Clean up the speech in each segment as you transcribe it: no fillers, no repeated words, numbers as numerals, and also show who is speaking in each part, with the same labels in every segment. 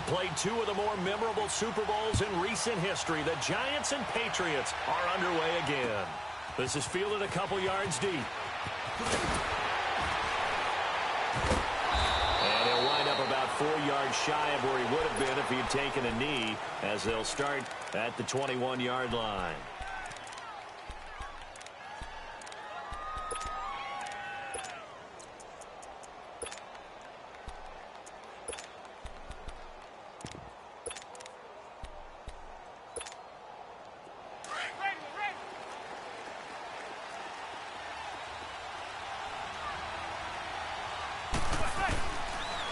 Speaker 1: they've played two of the more memorable Super Bowls in recent history. The Giants and Patriots are underway again. This is fielded a couple yards deep. And he'll wind up about 4 yards shy of where he would have been if he had taken a knee, as they'll start at the 21-yard line.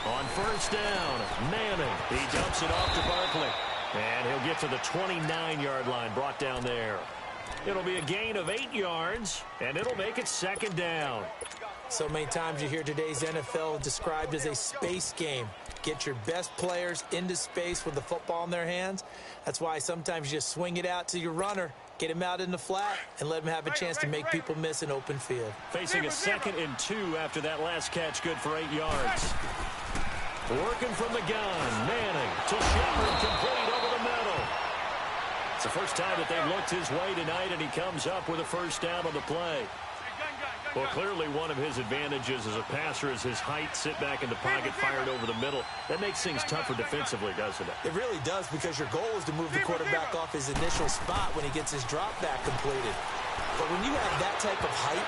Speaker 1: On first down, Manning. He dumps it off to Barkley. And he'll get to the 29-yard line, brought down there. It'll be a gain of 8 yards, and it'll make it second down.
Speaker 2: So many times you hear today's NFL described as a space game. Get your best players into space with the football in their hands. That's why sometimes you just swing it out to your runner, get him out in the flat, and let him have a chance to make people miss an open field.
Speaker 1: Facing a 2nd and 2 after that last catch, good for 8 yards. Working from the gun, Manning to Shepard, complete over the middle. It's the first time that they've looked his way tonight, and he comes up with a first down on the play. Well, clearly one of his advantages as a passer is his height, sit back in the pocket, fired over the middle. That makes things tougher defensively, doesn't it?
Speaker 2: It really does, because your goal is to move the quarterback off his initial spot when he gets his drop back completed. But when you have that type of height,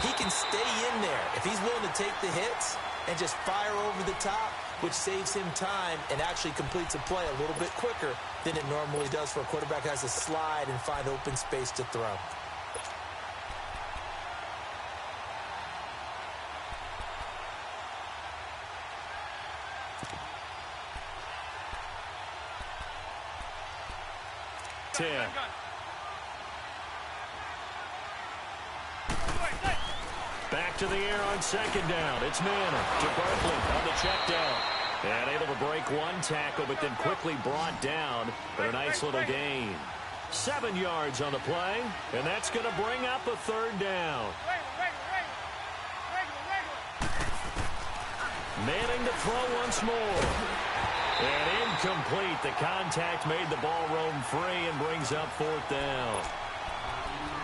Speaker 2: he can stay in there if he's willing to take the hits and just fire over the top, which saves him time and actually completes a play a little bit quicker than it normally does for a quarterback who has to slide and find open space to throw.
Speaker 1: Back to the air on second down. It's Manning to Barkley on the check down. And able to break one tackle, but then quickly brought down for a nice little gain. 7 yards on the play, and that's going to bring up a third down. Manning to throw once more. And incomplete. The contact made the ball roam free and brings up 4th down.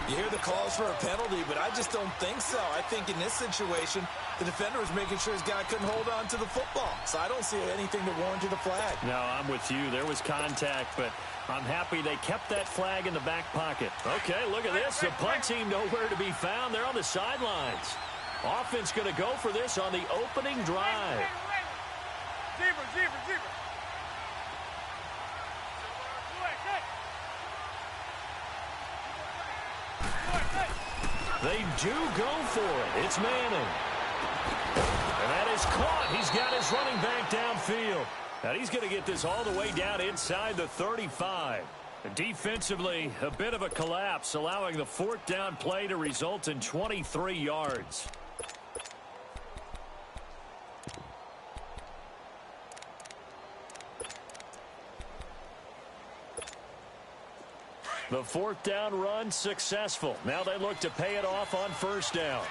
Speaker 2: You hear the calls for a penalty, but I just don't think so. I think in this situation, the defender was making sure his guy couldn't hold on to the football. So I don't see anything to warrant the flag.
Speaker 1: No, I'm with you. There was contact, but I'm happy they kept that flag in the back pocket. Okay, look at this. The punt team nowhere to be found. They're on the sidelines. Offense going to go for this on the opening drive. They do go for it. It's Manning. And that is caught. He's got his running back downfield. And he's going to get this all the way down inside the 35. Defensively, a bit of a collapse, allowing the 4th down play to result in 23 yards. The 4th down run successful. Now they look to pay it off on first down.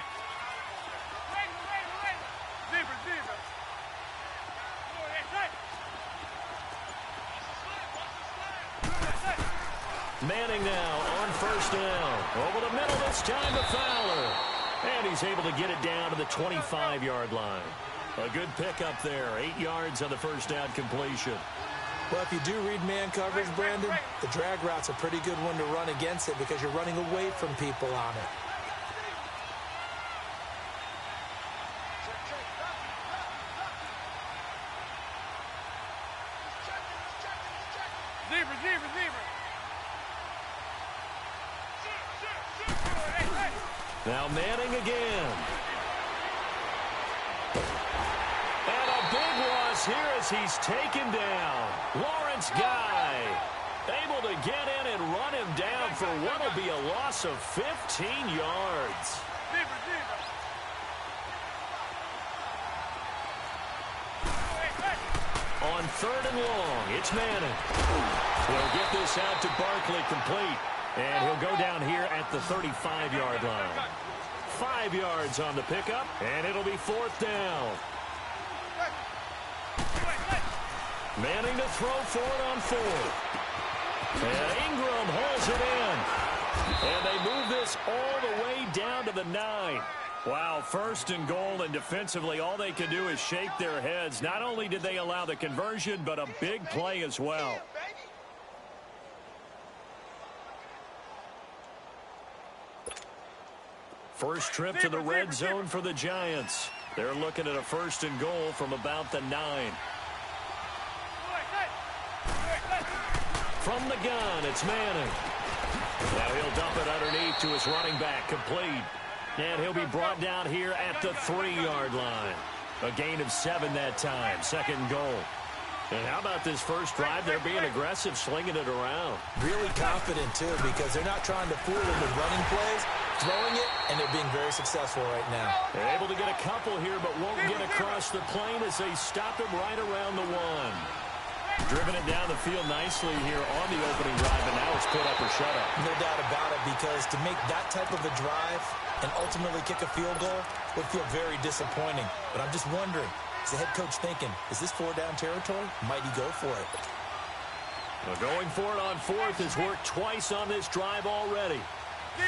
Speaker 1: Manning now on first down. Over the middle this time to Fowler. And he's able to get it down to the 25-yard line. A good pickup there. 8 yards on the first down completion.
Speaker 2: Well, if you do read man coverage, Brandon, the drag route's a pretty good one to run against it because you're running away from people on it.
Speaker 1: Now Manning again. And a big loss here as he's taken down. Lawrence Guy able to get in and run him down for what will be a loss of 15 yards. On 3rd and long, it's Manning. He'll get this out to Barkley complete. And he'll go down here at the 35-yard line. 5 yards on the pickup, and it'll be 4th down. Manning to throw for it on 4th. And Ingram holds it in. And they move this all the way down to the 9. Wow, 1st and goal, and defensively all they can do is shake their heads. Not only did they allow the conversion, but a big play as well. First trip to the red zone for the Giants. They're looking at a 1st and goal from about the 9. From the gun, it's Manning. Now he'll dump it underneath to his running back, complete. And he'll be brought down here at the 3-yard line. A gain of 7 that time, 2nd and goal. And how about this first drive? They're being aggressive, slinging it around.
Speaker 2: Really confident, too, because they're not trying to fool them with running plays, throwing it, and they're being very successful right now.
Speaker 1: They're able to get a couple here, but won't get across the plane as they stop him right around the 1. Driven it down the field nicely here on the opening drive, and now it's put up or shut up.
Speaker 2: No doubt about it, because to make that type of a drive and ultimately kick a field goal would feel very disappointing. But I'm just wondering, is the head coach thinking, is this 4-down territory? Might he go for it?
Speaker 1: Well, going for it on 4th has worked twice on this drive already.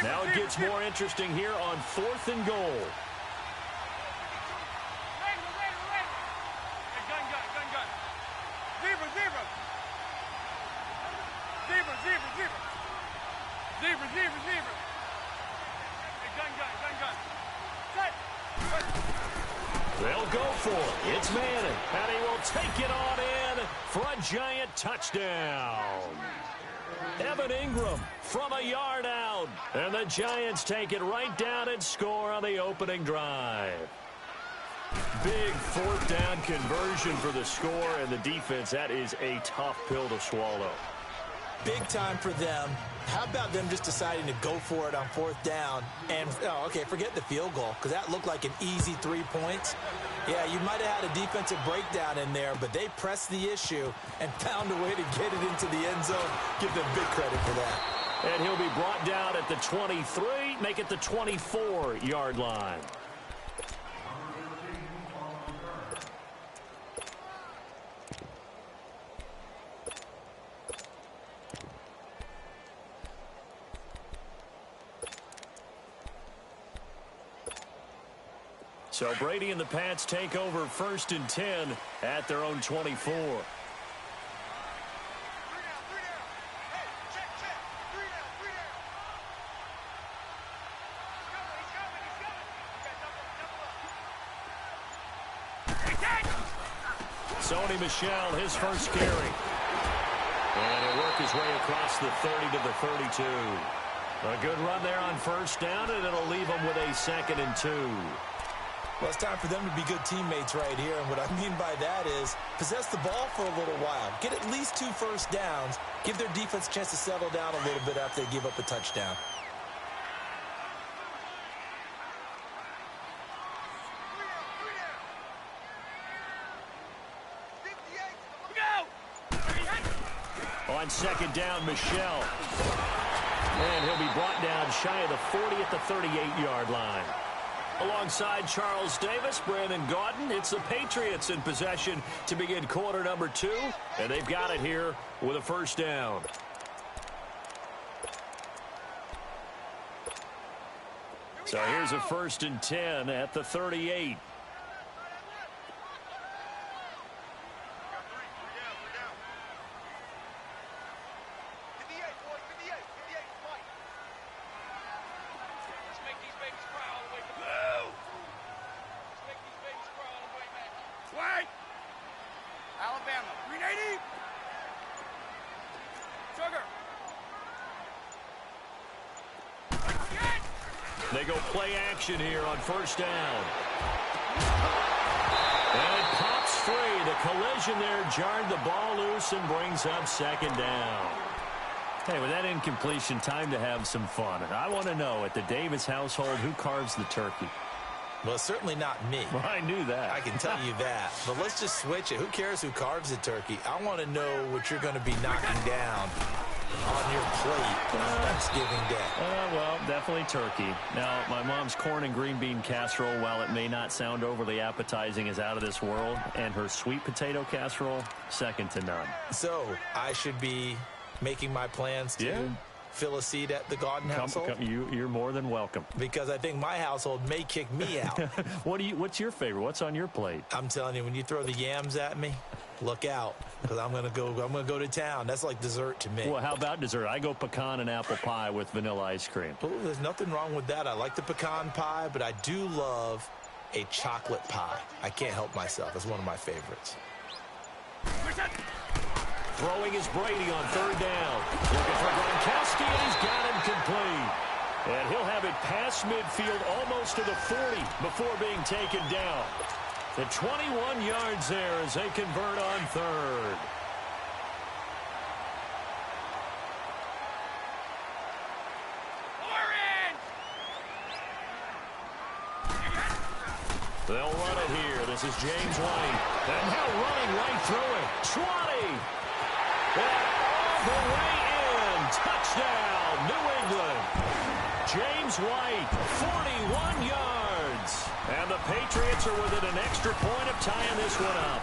Speaker 1: Now it gets more interesting here on 4th and goal. They'll go for it. It's Manning, and he will take it on in for a Giant touchdown. Evan Ingram from a yard out, and the Giants take it right down and score on the opening drive. Big 4th-down conversion for the score, and the defense, that is a tough pill to swallow.
Speaker 2: Big time for them. How about them just deciding to go for it on 4th down? And, okay, forget the field goal, because that looked like an easy 3 points. Yeah, you might have had a defensive breakdown in there, but they pressed the issue and found a way to get it into the end zone. Give them big credit for that.
Speaker 1: And he'll be brought down at the 23, make it the 24-yard line. So Brady and the Pats take over 1st and 10 at their own 24. Sony Michel, his first carry. And he'll work his way across the 30 to the 32. A good run there on 1st down, and it'll leave them with a 2nd and 2.
Speaker 2: Well, it's time for them to be good teammates right here, and what I mean by that is possess the ball for a little while. Get at least 2 first downs. Give their defense a chance to settle down a little bit after they give up a touchdown. On 2nd down, Michel. And he'll be brought down shy of the 40 at the 38-yard line. Alongside Charles Davis, Brandon Gaudin, it's the Patriots in possession to begin quarter number 2, and they've got it here with a 1st down. So here's a 1st and 10 at the 38. They go play action here on 1st down. And it pops free. The collision there jarred the ball loose and brings up 2nd down. Hey, with that incompletion, time to have some fun. And I want to know, at the Davis household, who carves the turkey? Well, it's certainly not me.
Speaker 1: Well, I knew that.
Speaker 2: I can tell you that. But let's just switch it. Who cares who carves the turkey? I want to know what you're going to be knocking down. on your plate on Thanksgiving Day?
Speaker 1: Well, definitely turkey. Now, my mom's corn and green bean casserole, while it may not sound overly appetizing, is out of this world. And her sweet potato casserole, second to none.
Speaker 2: So, I should be making my plans to fill a seat at the Garden household?
Speaker 1: You're more than welcome.
Speaker 2: Because I think my household may kick me out.
Speaker 1: What's your favorite? What's on your plate?
Speaker 2: I'm telling you, when you throw the yams at me, look out, because I'm gonna go to town. That's like dessert to me.
Speaker 1: Well, how about dessert? I go pecan and apple pie with vanilla ice cream.
Speaker 2: Oh, there's nothing wrong with that. I like the pecan pie, but I do love a chocolate pie. I can't help myself. It's one of my favorites.
Speaker 1: Throwing is Brady on third down. Looking for Gronkowski, and he's got him complete. And he'll have it past midfield almost to the 40 before being taken down. The 21 yards there as they convert on third. They'll run it here. This is James White. And now running right through it. 20. And all the way in. Touchdown, New England. James White, 41 yards. And the Patriots are within an extra point of tying this one up.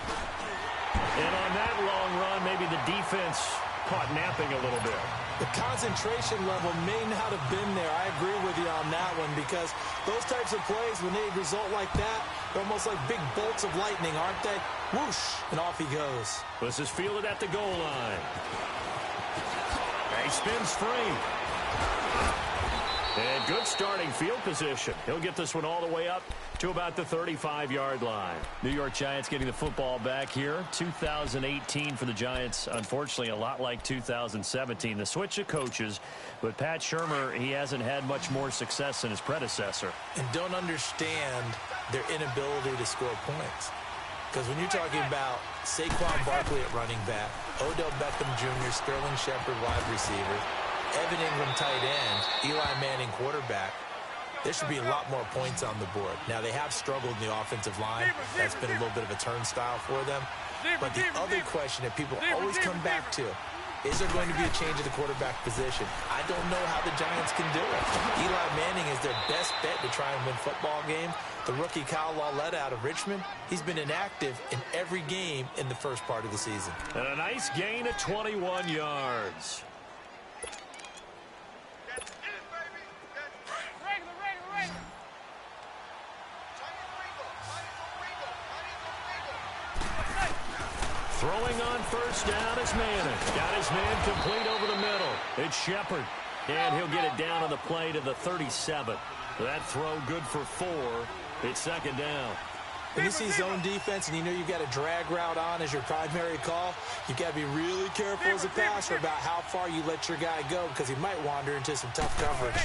Speaker 1: And on that long run, maybe the defense caught napping a little bit.
Speaker 2: The concentration level may not have been there. I agree with you on that one, because those types of plays, when they result like that, they're almost like big bolts of lightning, aren't they? Whoosh, and off he goes.
Speaker 1: This is fielded at the goal line. And he spins free. And good starting field position. He'll get this one all the way up to about the 35-yard line. New York Giants getting the football back here. 2018 for the Giants, unfortunately, a lot like 2017. The switch of coaches, but Pat Shurmur, he hasn't had much more success than his predecessor.
Speaker 2: And don't understand their inability to score points. Because when you're talking about Saquon Barkley at running back, Odell Beckham Jr., Sterling Shepard wide receiver, Evan Ingram tight end, Eli Manning quarterback, there should be a lot more points on the board. Now, they have struggled in the offensive line. That's been a little bit of a turnstile for them. But the other question that people always come back to, is there going to be a change at the quarterback position? I don't know how the Giants can do it. Eli Manning is their best bet to try and win football game. The rookie Kyle Lauletta out of Richmond, he's been inactive in every game in the first part of the season.
Speaker 1: And a nice gain of 21 yards. Throwing on first down is Manning. Got his man complete over the middle. It's Shepard. And he'll get it down on the play to the 37. That throw good for 4. It's second down.
Speaker 2: When you see zone defense and you know you've got a drag route on as your primary call, you've got to be really careful as a passer about how far you let your guy go, because he might wander into some tough coverage.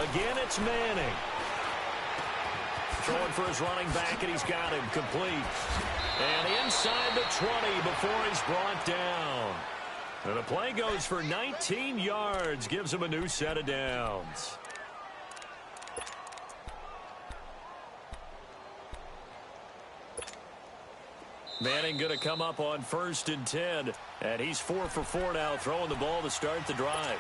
Speaker 1: Again, it's Manning. Throwing for his running back, and he's got him complete. And inside the 20 before he's brought down. And the play goes for 19 yards, gives him a new set of downs. Manning going to come up on 1st and 10. And he's 4 for 4 now, throwing the ball to start the drive.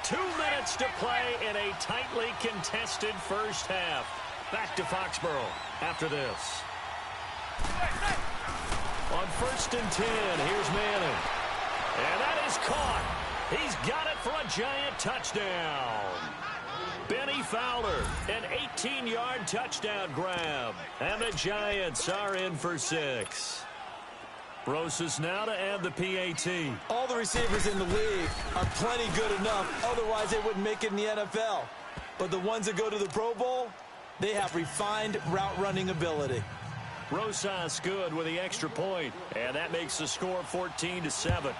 Speaker 1: 2 minutes to play in a tightly contested first half. Back to Foxborough after this. On 1st and 10, here's Manning. And that is caught. He's got it for a giant touchdown. Benny Fowler, an 18-yard touchdown grab. And the Giants are in for 6. Brosas now to add the PAT.
Speaker 2: All the receivers in the league are plenty good enough. Otherwise, they wouldn't make it in the NFL. But the ones that go to the Pro Bowl, they have refined route running ability.
Speaker 1: Rosas good with the extra point, and that makes the score 14-7.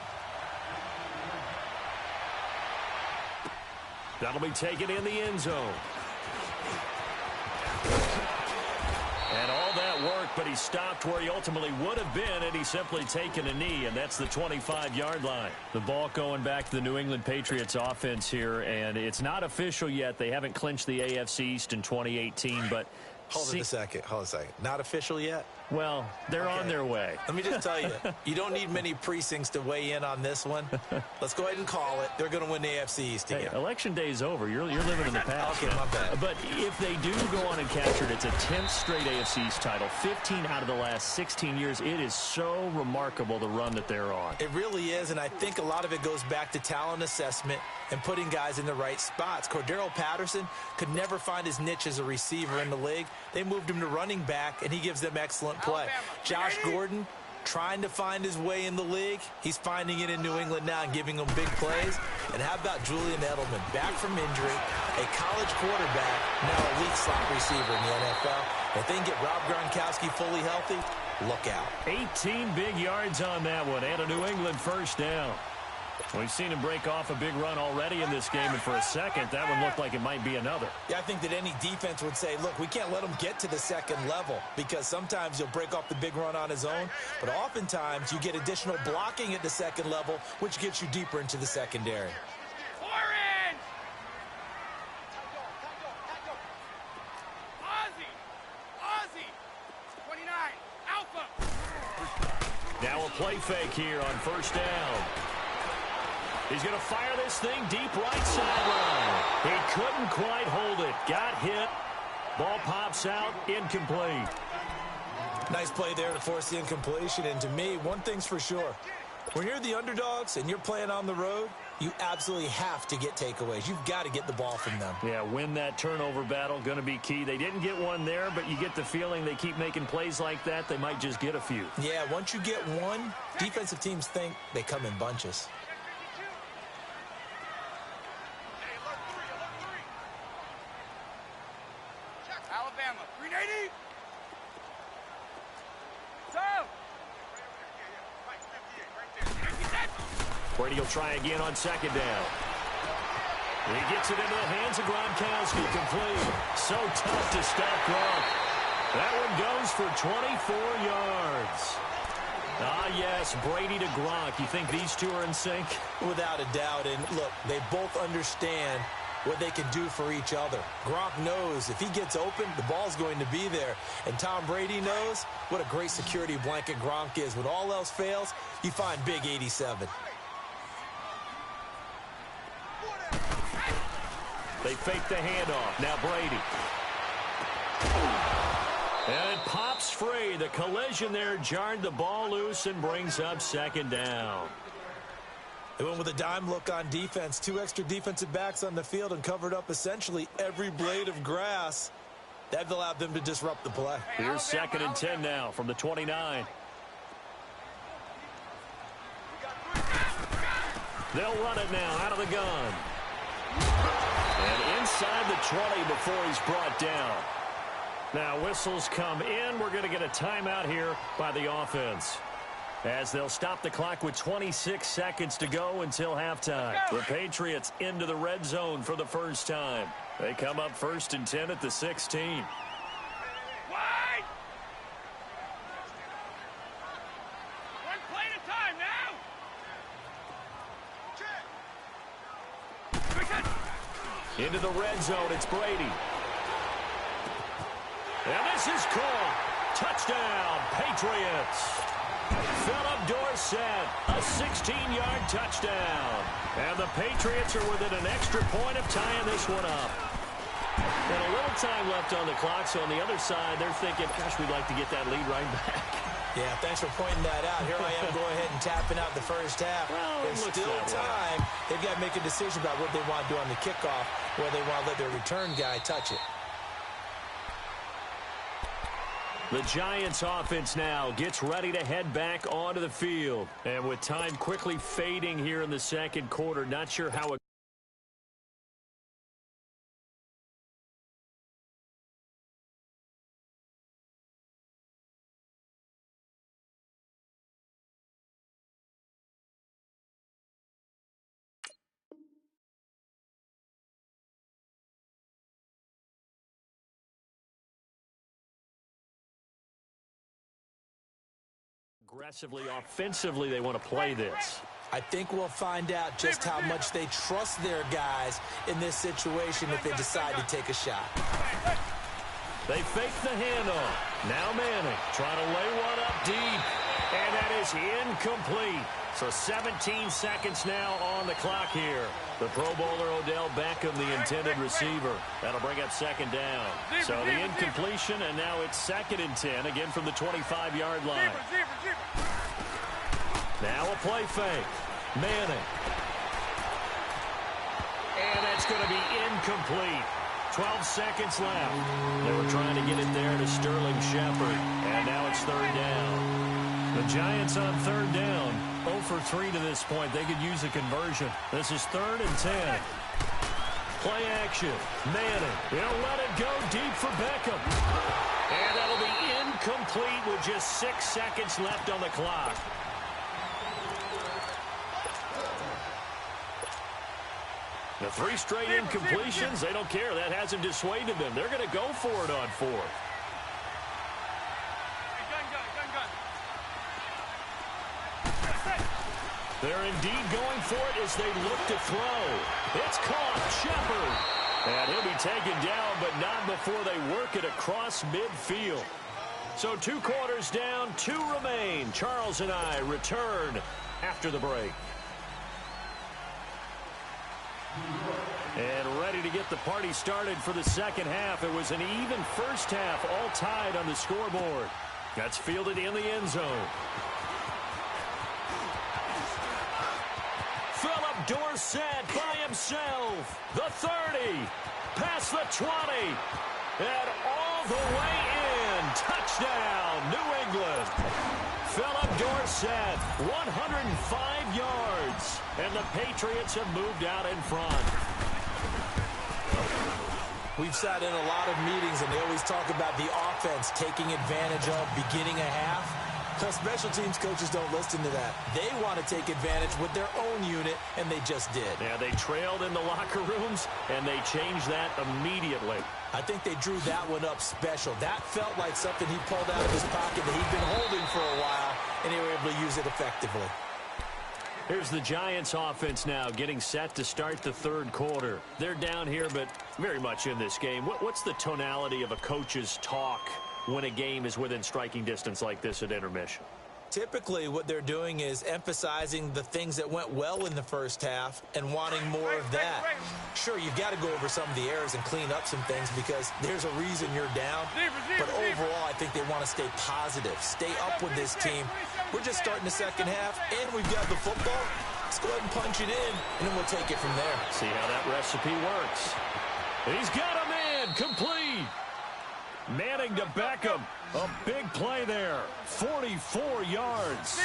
Speaker 1: That'll be taken in the end zone. And all that work, but he stopped where he ultimately would have been, and he's simply taken a knee, and that's the 25-yard line. The ball going back to the New England Patriots offense here, and it's not official yet. They haven't clinched the AFC East in 2018, but
Speaker 2: Hold it a second. Hold a second. Not official yet?
Speaker 1: Well, they're on their way.
Speaker 2: Let me just tell you, you don't need many precincts to weigh in on this one. Let's go ahead and call it. They're going to win the AFC East again.
Speaker 1: Hey, election day is over. You're living in the past.
Speaker 2: Okay, my bad.
Speaker 1: But if they do go on and capture it, it's a 10th straight AFC East title, 15 out of the last 16 years. It is so remarkable the run that they're on.
Speaker 2: It really is, and I think a lot of it goes back to talent assessment and putting guys in the right spots. Cordero Patterson could never find his niche as a receiver in the league. They moved him to running back, and he gives them excellent play. Josh Gordon trying to find his way in the league. He's finding it in New England now and giving them big plays. And how about Julian Edelman, back from injury, a college quarterback, now elite slot receiver in the NFL. If they can get Rob Gronkowski fully healthy, look out.
Speaker 1: 18 big yards on that one, and a New England first down. We've seen him break off a big run already in this game, and for a second, that one looked like it might be another.
Speaker 2: Yeah, I think that any defense would say, look, we can't let him get to the second level, because sometimes he'll break off the big run on his own, but oftentimes you get additional blocking at the second level, which gets you deeper into the secondary.
Speaker 1: Now a play fake here on first down. He's going to fire this thing deep right sideline. He couldn't quite hold it. Got hit. Ball pops out. Incomplete.
Speaker 2: Nice play there to force the incompletion. And to me, one thing's for sure. When you're the underdogs and you're playing on the road, you absolutely have to get takeaways. You've got to get the ball from them.
Speaker 1: Yeah, win that turnover battle, going to be key. They didn't get one there, but you get the feeling they keep making plays like that, they might just get a few.
Speaker 2: Yeah, once you get one, defensive teams think they come in bunches.
Speaker 3: Alabama, 380.
Speaker 1: Brady will try again on second down. He gets it into the hands of Gronkowski. Complete. So tough to stop Gronk. That one goes for 24 yards. Ah, yes, Brady to Gronk. You think these two are in sync?
Speaker 2: Without a doubt. And look, they both understand what they can do for each other. Gronk knows if he gets open, the ball's going to be there. And Tom Brady knows what a great security blanket Gronk is. When all else fails, you find big 87.
Speaker 1: They fake the handoff. Now Brady. And it pops free. The collision there jarred the ball loose and brings up second down.
Speaker 2: They went with a dime look on defense. 2 extra defensive backs on the field and covered up essentially every blade of grass. That allowed them to disrupt the play.
Speaker 1: Here's second and 10 now from the 29. They'll run it now out of the gun. And inside the 20 before he's brought down. Now whistles come in. We're going to get a timeout here by the offense, as they'll stop the clock with 26 seconds to go until halftime. The Patriots into the red zone for the first time. They come up first and 10 at the 16. Into the red zone, it's Brady. And this is caught. Touchdown, Patriots. Philip Dorsett, a 16-yard touchdown. And the Patriots are within an extra point of tying this one up. And a little time left on the clock, so on the other side, they're thinking, gosh, we'd like to get that lead right back.
Speaker 2: Yeah, thanks for pointing that out. Here I am going ahead and tapping out the first half.
Speaker 1: Well,
Speaker 2: there's still time. They've got to make a decision about what they want to do on the kickoff, where they want to let their return guy touch it.
Speaker 1: The Giants offense now gets ready to head back onto the field. And with time quickly fading here in the second quarter, not sure how it aggressively, offensively, they want to play this.
Speaker 2: I think we'll find out just how much they trust their guys in this situation if they decide to take a shot.
Speaker 1: They fake the handoff. Now Manning trying to lay one up deep. And that is incomplete. So 17 seconds now on the clock here. The Pro Bowler Odell Beckham, the intended receiver. That'll bring up second down. So the incompletion, and now it's 2nd and 10, again from the 25-yard line. Now a play fake. Manning. And that's going to be incomplete. 12 seconds left. They were trying to get it there to Sterling Shepard. And now it's 3rd down. The Giants on 3rd down. 0 for 3 to this point. They could use a conversion. This is 3rd and 10. Play action. Manning. He'll let it go deep for Beckham. And that'll be incomplete with just 6 seconds left on the clock. The 3 straight incompletions, they don't care. That hasn't dissuaded them. They're going to go for it on 4th. They're indeed going for it as they look to throw. It's caught. Shepard. And he'll be taken down, but not before they work it across midfield. So 2 quarters down, 2 remain. Charles and I return after the break. And ready to get the party started for the second half. It was an even first half, all tied on the scoreboard. That's fielded in the end zone. Philip Dorsett by himself. The 30. Past the 20. And all the way in. Touchdown, New England. Philip Dorsett, 105 yards. And the Patriots have moved out in front.
Speaker 2: We've sat in a lot of meetings, and they always talk about the offense taking advantage of beginning a half. Because special teams coaches don't listen to that. They want to take advantage with their own unit, and they just did.
Speaker 1: Yeah, they trailed in the locker rooms, and they changed that immediately.
Speaker 2: I think they drew that one up special. That felt like something he pulled out of his pocket that he'd been holding for a while, and they were able to use it effectively.
Speaker 1: Here's the Giants offense now getting set to start the 3rd quarter. They're down here, but very much in this game. What's the tonality of a coach's talk when a game is within striking distance like this at intermission?
Speaker 2: Typically, what they're doing is emphasizing the things that went well in the first half and wanting more of that. Sure, you've got to go over some of the errors and clean up some things because there's a reason you're down. But overall, I think they want to stay positive, stay up with this team. We're just starting the second half, and we've got the football. Let's go ahead and punch it in, and then we'll take it from there.
Speaker 1: See how that recipe works. He's got a man complete. Manning to Beckham. A big play there. 44 yards.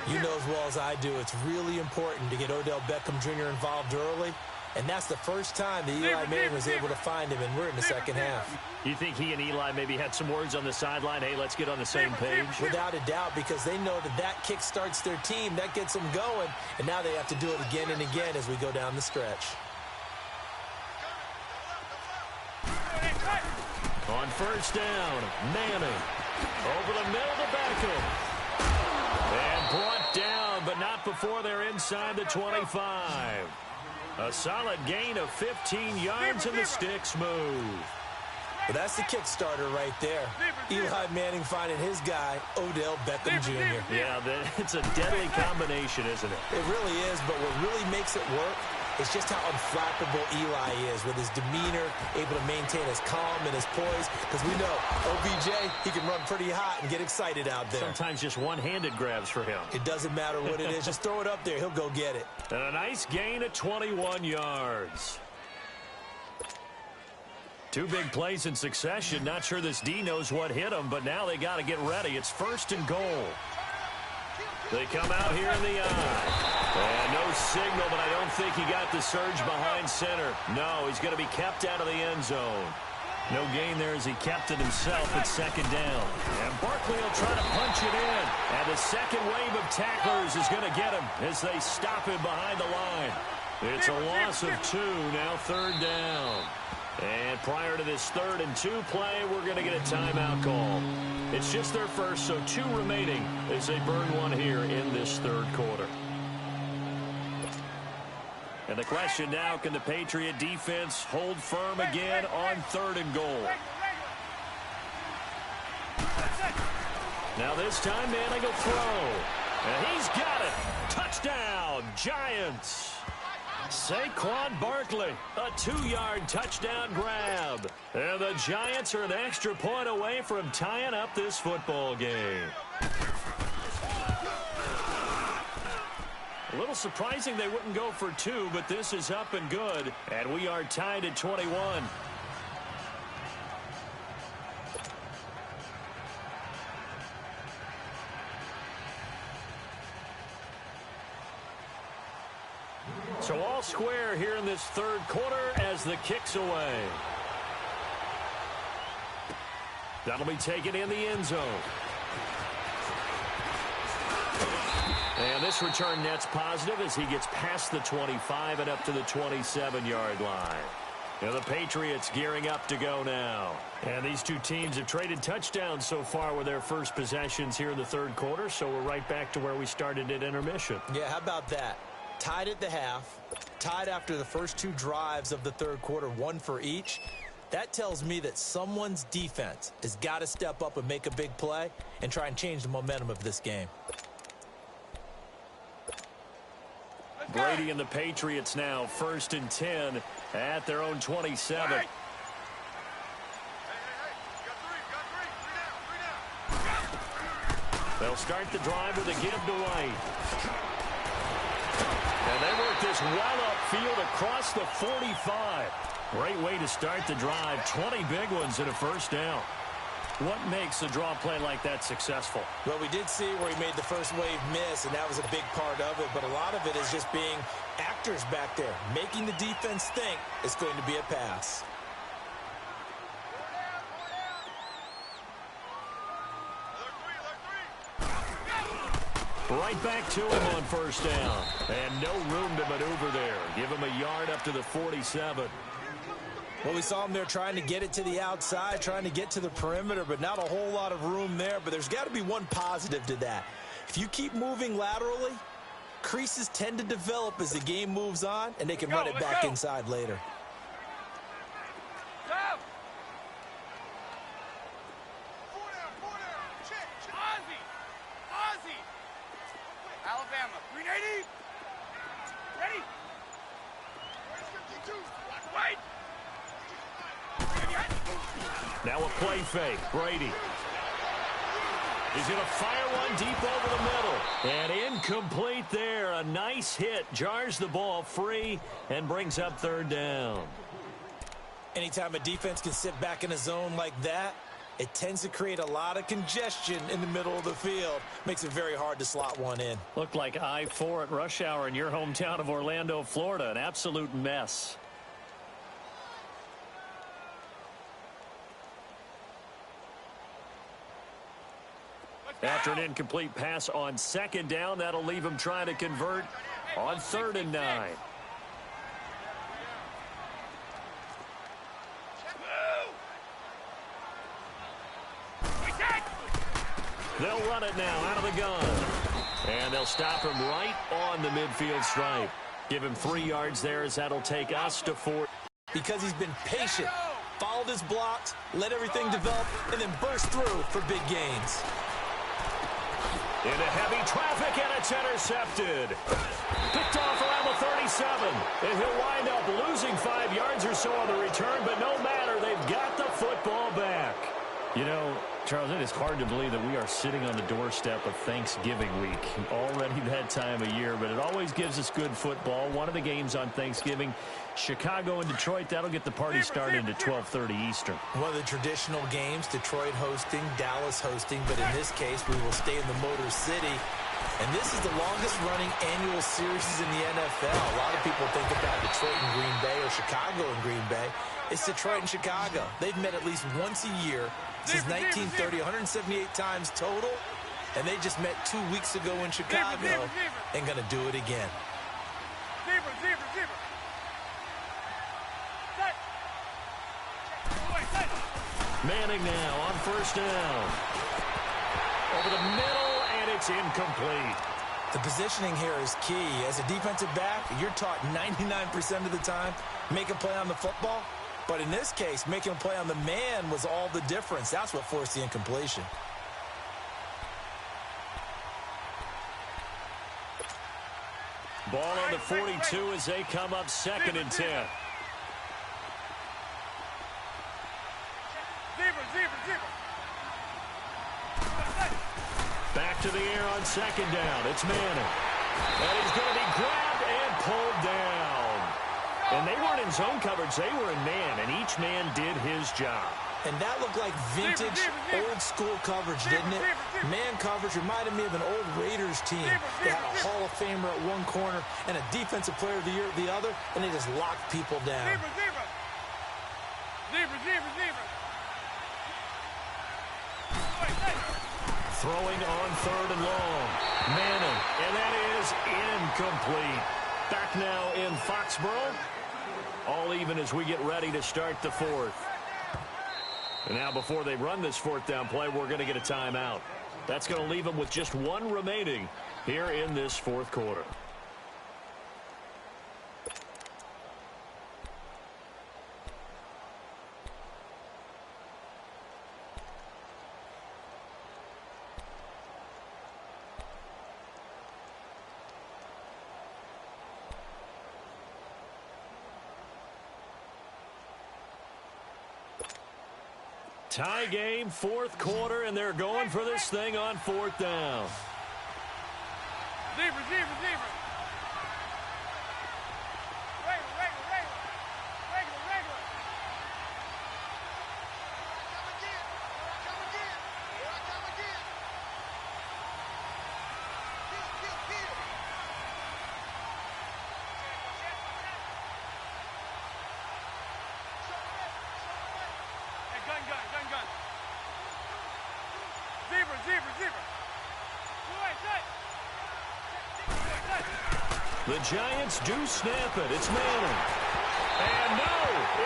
Speaker 2: You know as well as I do, it's really important to get Odell Beckham Jr. involved early. And that's the first time that Eli Manning was able to find him, and we're in the second half.
Speaker 1: You think he and Eli maybe had some words on the sideline? Hey, let's get on the same page?
Speaker 2: Without a doubt, because they know that that kick starts their team. That gets them going. And now they have to do it again and again as we go down the stretch.
Speaker 1: On first down, Manning. Over the middle to Beckham. And brought down, but not before they're inside the 25. A solid gain of 15 yards, and the sticks move.
Speaker 2: Well, that's the kick starter right there. Eli Manning finding his guy, Odell Beckham Jr.
Speaker 1: Yeah, it's a deadly combination, isn't it?
Speaker 2: It really is, but what really makes it work is just how unflappable Eli is with his demeanor, able to maintain his calm and his poise. Because we know, OBJ, he can run pretty hot and get excited out there.
Speaker 1: Sometimes just one-handed grabs for him.
Speaker 2: It doesn't matter what it is. Just throw it up there. He'll go get it.
Speaker 1: And a nice gain of 21 yards. 2 big plays in succession. Not sure this D knows what hit him, but now they got to get ready. It's 1st and goal. They come out here in the eye. And no signal, but I don't think he got the surge behind center. No, he's going to be kept out of the end zone. No gain there as he kept it himself at 2nd down. And Barkley will try to punch it in. And the second wave of tacklers is going to get him as they stop him behind the line. It's a loss of 2, now 3rd down. And prior to this 3rd and 2 play, we're going to get a timeout call. It's just their first, so 2 remaining as they burn one here in this 3rd quarter. And the question now, can the Patriot defense hold firm again on 3rd and goal? Now this time, Manning will throw. And he's got it. Touchdown, Giants. Saquon Barkley, a 2-yard touchdown grab. And the Giants are an extra point away from tying up this football game. A little surprising they wouldn't go for 2, but this is up and good. And we are tied at 21. So all square here in this third quarter as the kick's away. That'll be taken in the end zone. And this return net's positive as he gets past the 25 and up to the 27-yard line. Now the Patriots gearing up to go now. And these two teams have traded touchdowns so far with their first possessions here in the third quarter, so we're right back to where we started at intermission.
Speaker 2: Yeah, how about that? Tied at the half, tied after the first 2 drives of the third quarter, 1 for each. That tells me that someone's defense has got to step up and make a big play and try and change the momentum of this game.
Speaker 1: Brady and the Patriots now 1st and 10 at their own 27. They'll start the drive with a give to White. And they work this well upfield across the 45. Great way to start the drive. 20 big ones and a first down. What makes a draw play like that successful?
Speaker 2: Well, we did see where he made the first wave miss, and that was a big part of it. But a lot of it is just being actors back there, making the defense think it's going to be a pass.
Speaker 1: Right back to him on first down. And no room to maneuver there. Give him a yard up to the 47.
Speaker 2: Well, we saw him there trying to get it to the outside, trying to get to the perimeter, but not a whole lot of room there. But there's got to be one positive to that. If you keep moving laterally, creases tend to develop as the game moves on, and they can run it back inside later.
Speaker 3: Alabama, 380. Ready? Wait.
Speaker 1: Now a play fake. Brady. He's going to fire one deep over the middle. And incomplete there. A nice hit. Jars the ball free and brings up third down.
Speaker 2: Anytime a defense can sit back in a zone like that, it tends to create a lot of congestion in the middle of the field. Makes it very hard to slot one in.
Speaker 1: Looked like I-4 at rush hour in your hometown of Orlando, Florida. An absolute mess. After an incomplete pass on second down, that'll leave him trying to convert on 3rd and 9. They'll run it now out of the gun. And they'll stop him right on the midfield stripe. Give him 3 yards there as that'll take us to 4.
Speaker 2: Because he's been patient, followed his blocks, let everything develop, and then burst through for big gains.
Speaker 1: Into heavy traffic, and it's intercepted. Picked off around the 37. And he'll wind up losing 5 yards or so on the return, but no matter, they've got the football back. You know, Charles, it is hard to believe that we are sitting on the doorstep of Thanksgiving week. Already that time of year, but it always gives us good football. One of the games on Thanksgiving, Chicago and Detroit, that'll get the party started at 12:30 Eastern.
Speaker 2: One of the traditional games, Detroit hosting, Dallas hosting, but in this case, we will stay in the Motor City. And this is the longest-running annual series in the NFL. A lot of people think about Detroit and Green Bay or Chicago and Green Bay. It's Detroit and Chicago. They've met at least once a year since 1930, 178 times total. And they just met 2 weeks ago in Chicago and going to do it again.
Speaker 1: Manning now on first down. Over the middle, and it's incomplete.
Speaker 2: The positioning here is key. As a defensive back, you're taught 99% of the time, make a play on the football. But in this case, making a play on the man was all the difference. That's what forced the incompletion.
Speaker 1: Ball on the 42 as they come up 2nd and 10. Back to the air on 2nd down. It's Manning. And he's going to be grabbed and pulled down. And they weren't in zone coverage. They were in man, and each man did his job.
Speaker 2: And that looked like vintage, old-school coverage, didn't it? Man coverage reminded me of an old Raiders team. They had a Hall of Famer at one corner and a Defensive Player of the Year at the other, and they just locked people down.
Speaker 1: Throwing on 3rd and long. Manning, and that is incomplete. Back now in Foxborough. All even as we get ready to start the 4th. And now before they run this 4th down play, we're going to get a timeout. That's going to leave them with just 1 remaining here in this 4th quarter. Tie game, 4th quarter, and they're going for this thing on 4th down.
Speaker 3: Receiver.
Speaker 1: The Giants do snap it. It's Manning. And no,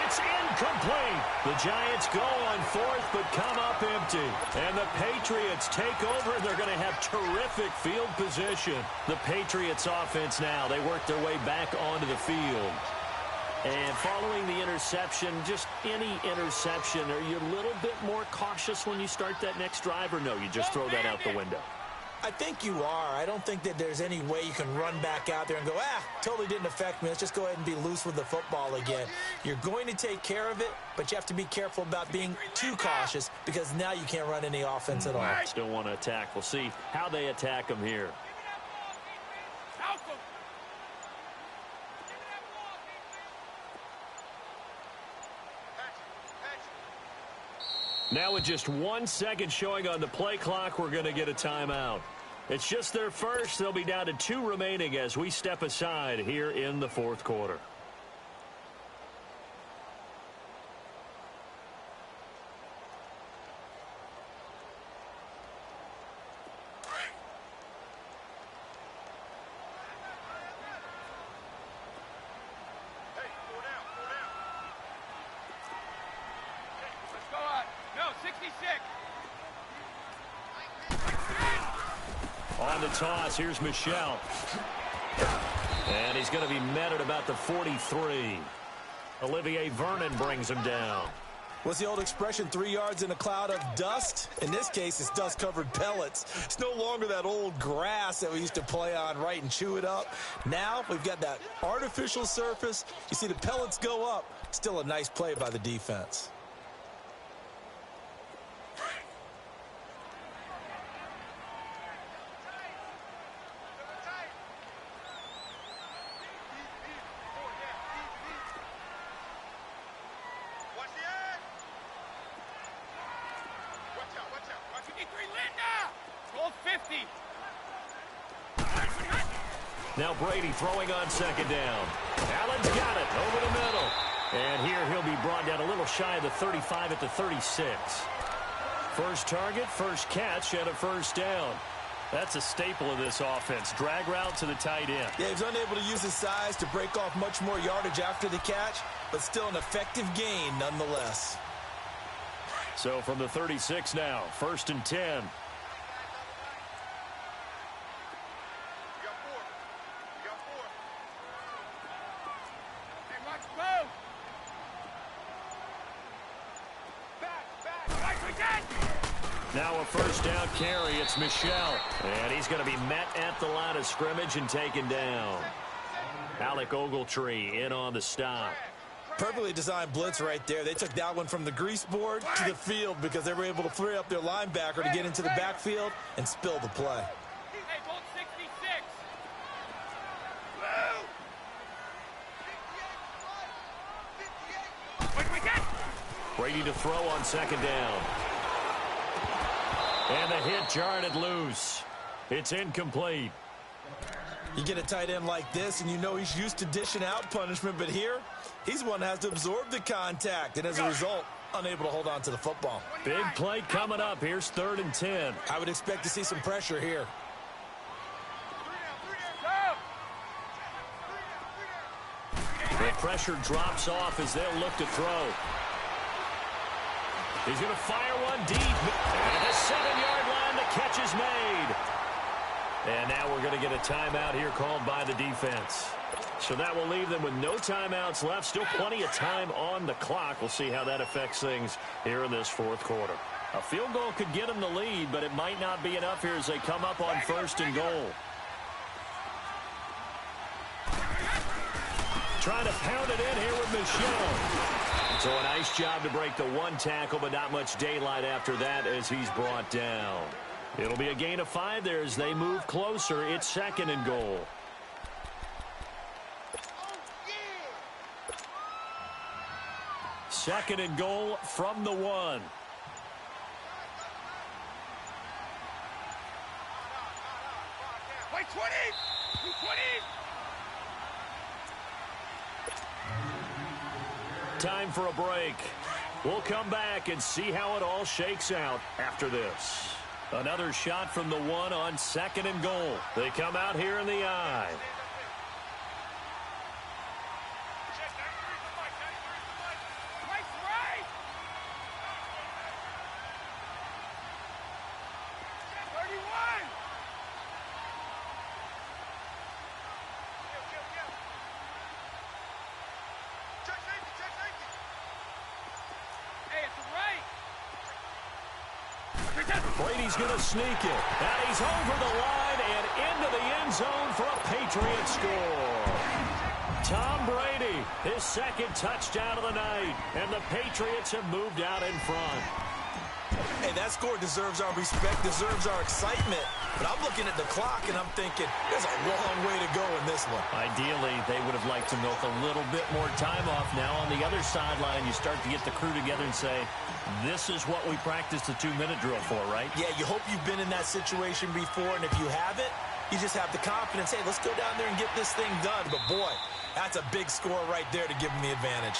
Speaker 1: it's incomplete. The Giants go on 4th but come up empty. And the Patriots take over. They're going to have terrific field position. The Patriots offense now, they work their way back onto the field. And following the interception, just any interception, are you a little bit more cautious when you start that next drive, or no, you just throw that out the window?
Speaker 2: I think you are. I don't think that there's any way you can run back out there and go, totally didn't affect me. Let's just go ahead and be loose with the football again. You're going to take care of it, but you have to be careful about being too cautious because now you can't run any offense at all.
Speaker 1: Still want to attack. We'll see how they attack them here. Now with just 1 second showing on the play clock, we're going to get a timeout. It's just their first. They'll be down to 2 remaining as we step aside here in the 4th quarter. On the toss, here's Michelle. And he's going to be met at about the 43. Olivier Vernon brings him down.
Speaker 2: What's the old expression, 3 yards in a cloud of dust? In this case, it's dust-covered pellets. It's no longer that old grass that we used to play on, right, and chew it up. Now we've got that artificial surface. You see the pellets go up. Still a nice play by the defense.
Speaker 1: Now Brady throwing on 2nd down. Allen's got it over the middle. And here he'll be brought down a little shy of the 35 at the 36. First target, first catch, and a 1st down. That's a staple of this offense. Drag route to the tight end.
Speaker 2: Yeah, he's unable to use his size to break off much more yardage after the catch, but still an effective gain nonetheless.
Speaker 1: So from the 36 now, 1st and 10. Now a 1st down carry. It's Michelle. And he's going to be met at the line of scrimmage and taken down. Alec Ogletree in on the stop.
Speaker 2: Perfectly designed blitz right there. They took that one from the grease board to the field because they were able to free up their linebacker to get into the backfield and spill the play.
Speaker 3: Hey, Bolt 66. Wait, we get.
Speaker 1: Brady to throw on second down. And the hit jarred it loose. It's incomplete.
Speaker 2: You get a tight end like this, and you know he's used to dishing out punishment, but here, he's the one that has to absorb the contact, and as a result, unable to hold on to the football.
Speaker 1: Big play coming up. Here's 3rd and 10.
Speaker 2: I would expect to see some pressure here.
Speaker 1: The pressure drops off as they'll look to throw. He's going to fire one deep. And at the 7-yard line, the catch is made. And now we're going to get a timeout here called by the defense. So that will leave them with no timeouts left. Still plenty of time on the clock. We'll see how that affects things here in this 4th quarter. A field goal could get them the lead, but it might not be enough here as they come up on 1st and goal. Trying to pound it in here with Michel. So a nice job to break the 1 tackle, but not much daylight after that as he's brought down. It'll be a gain of 5 there as they move closer. It's 2nd and goal. Second and goal from the 1.
Speaker 3: Wait, 20. 20.
Speaker 1: Time for a break. We'll come back and see how it all shakes out after this. Another shot from the 1 on 2nd and goal. They come out here in the I. Brady's going to sneak it. And he's over the line and into the end zone for a Patriot score. Tom Brady, his 2nd touchdown of the night. And the Patriots have moved out in front.
Speaker 2: Hey, that score deserves our respect, deserves our excitement. But I'm looking at the clock, and I'm thinking, there's a long way to go in this one.
Speaker 1: Ideally, they would have liked to milk a little bit more time off. Now, on the other sideline, you start to get the crew together and say, this is what we practiced the 2-minute drill for, right?
Speaker 2: Yeah, you hope you've been in that situation before, and if you haven't, you just have the confidence, hey, let's go down there and get this thing done. But, boy, that's a big score right there to give them the advantage.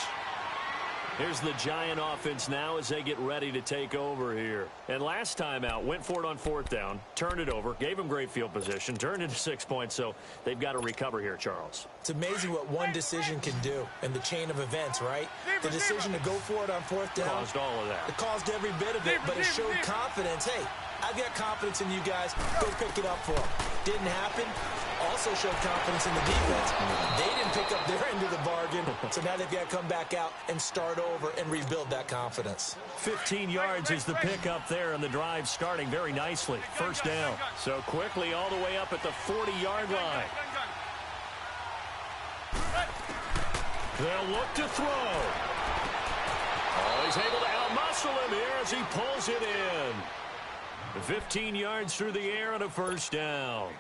Speaker 1: Here's the Giant offense now as they get ready to take over here. And last time out, went for it on 4th down, turned it over, gave them great field position, turned into 6 points, so they've got to recover here, Charles.
Speaker 2: It's amazing what one decision can do in the chain of events, right? The decision to go for it on 4th down.
Speaker 1: Caused all of that.
Speaker 2: It caused every bit of it, but it showed confidence. Hey, I've got confidence in you guys. Go pick it up for them. Didn't happen. Also showed confidence in the defense. They didn't pick up their end of the bargain, so now they've got to come back out and start over and rebuild that confidence.
Speaker 1: 15 yards is the pickup there, and the drive starting very nicely. 1st down. So quickly all the way up at the 40-yard line. They'll look to throw. Oh, he's able to outmuscle him here as he pulls it in. 15 yards through the air and a 1st down.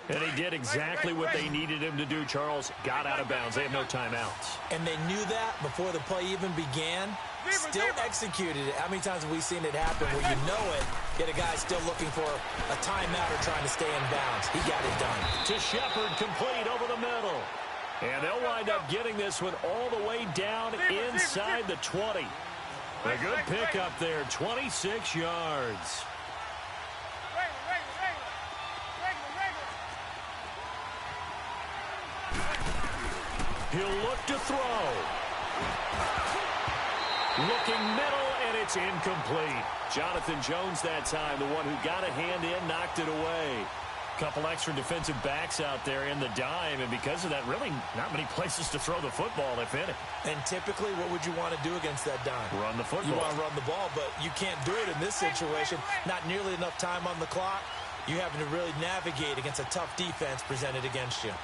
Speaker 1: And he did exactly what they needed him to do, Charles. Got out of bounds. They have no timeouts.
Speaker 2: And they knew that before the play even began. Still executed it. How many times have we seen it happen where you know it, yet a guy still looking for a timeout or trying to stay in bounds? He got it done.
Speaker 1: To Shepard, complete over the middle. And they'll wind up getting this one all the way down inside the 20. A good pickup there, 26 yards. He'll look to throw. Looking middle, and it's incomplete. Jonathan Jones that time, the one who got a hand in, knocked it away. Couple extra defensive backs out there in the dime, and because of that, really not many places to throw the football, if any.
Speaker 2: And typically, what would you want to do against that dime?
Speaker 1: Run the football.
Speaker 2: You want to run the ball, but you can't do it in this situation. Not nearly enough time on the clock. You having to really navigate against a tough defense presented against you.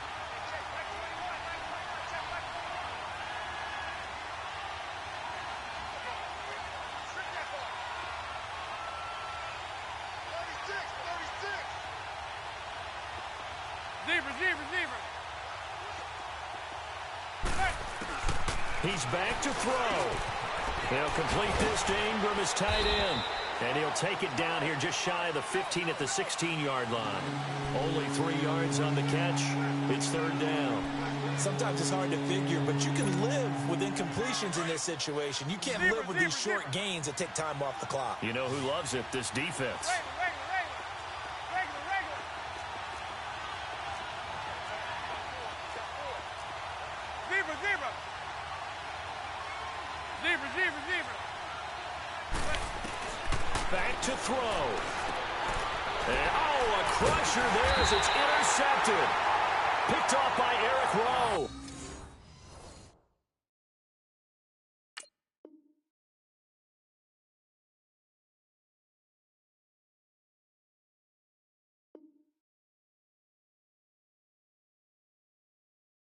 Speaker 1: He's back to throw. He'll complete this to Ingram, his tight end. And he'll take it down here just shy of the 15 at the 16-yard line. Only 3 yards on the catch. It's third down.
Speaker 2: Sometimes it's hard to figure, but you can live with incompletions in this situation. You can't live with these short gains that take time off the clock.
Speaker 1: You know who loves it? This defense. Back to throw. And, oh, a crusher there as it's intercepted. Picked off by Eric Rowe.